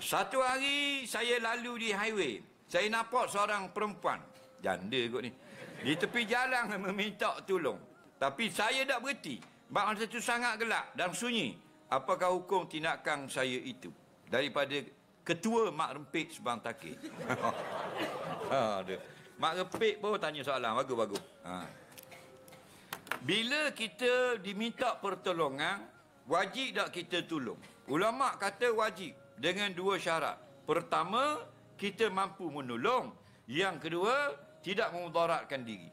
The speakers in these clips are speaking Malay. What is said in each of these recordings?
Satu hari saya lalu di highway. Saya nampak seorang perempuan, janda kot ni, di tepi jalan meminta tolong. Tapi saya tak berhenti. Masa itu sangat gelap dan sunyi. Apakah hukum tindakan saya itu? Daripada Ketua Mak Rempit Subang Takir. Mak Rempit pun tanya soalan. Bagus-bagus. Bila kita diminta pertolongan, wajib tak kita tolong? Ulama kata wajib dengan dua syarat. Pertama, kita mampu menolong. Yang kedua, tidak memudaratkan diri.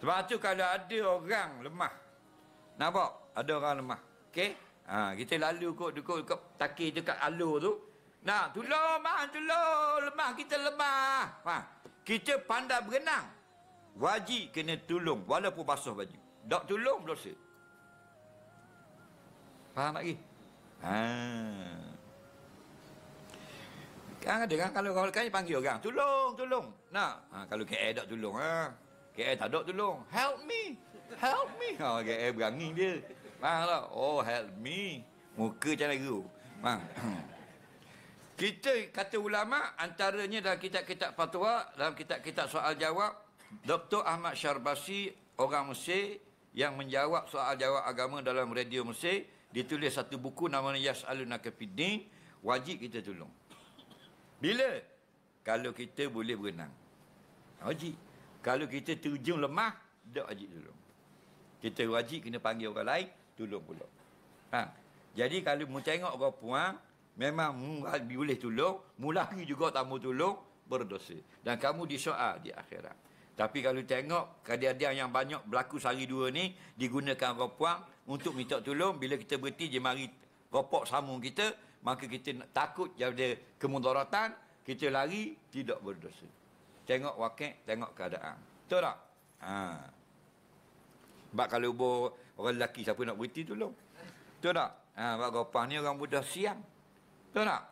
Sebab tu kalau ada orang lemah, nampak? Ada orang lemah. Okey? Kita lalu dekat takir dekat alur tu. Nak tolong, tolong. Lemah, kita lemah. Kita pandai berenang. Wajib kena tolong walaupun basuh baju. Tak tolong dosa. Faham lagi? Kan ada kan kalau kan panggil orang, tolong. Nak. Kalau KL tak tolong KL tak ada tolong. Help me. KL berani dia. Faham tak? Oh, help me. Muka macam lagu. Faham? Kita kata ulama antaranya dalam kitab-kitab fatwa, dalam kitab-kitab soal jawab, Dr. Ahmad Syarbasi, orang Mesir yang menjawab soal jawab agama dalam radio Mesir, ditulis satu buku namanya Yas'alunaka Fiddin. Wajib kita tolong. Bila? Kalau kita boleh berenang. Wajib. Kalau kita terjun lemah, tak wajib tolong. Kita wajib kena panggil orang lain, tolong pula. Jadi kalau mu tengok orang puang, memang mu boleh tolong, mu lari juga tak mau tolong, berdosa. Dan kamu disoal di akhirat. Tapi kalau tengok kejadian yang banyak berlaku sehari dua ni, digunakan orang puang untuk minta tolong, bila kita berhenti dia mari ropok sambung kita, maka kita takut jadi kemudaratan, kita lari, tidak berdosa. Tengok wakil, tengok keadaan. Betul tak? Sebab kalau orang lelaki siapa nak berhenti tolong? Betul tak? Sebab ropang ni orang muda siang. Betul tak?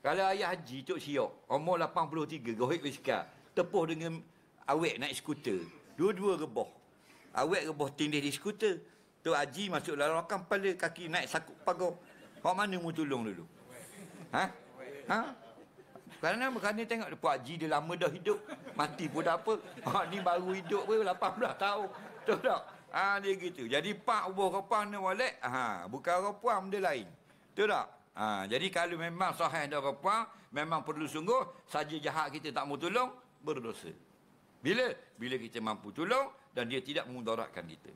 Kalau ayah haji Tok Siok, umur 83, gohik biskar, tepuh dengan awek naik skuter. Dua-dua rebah. Awek rebah tindih di skuter. Tok Haji masuk larakan kepala kaki naik sakut pagar. Hak mana mu tolong dulu? Kerana tengok Pak Haji dia lama dah hidup. Mati pun dah apa. Ni baru hidup pun 18 tahun. Tahu tak? Dia gitu. Jadi pak ubah repang ni walek. Bukan repang benda lain. Tahu tak? Jadi kalau memang sahih dah repang, memang perlu sungguh. Saja jahat kita tak mau tolong, berdosa. Bila kita mampu tolong dan dia tidak memudaratkan kita.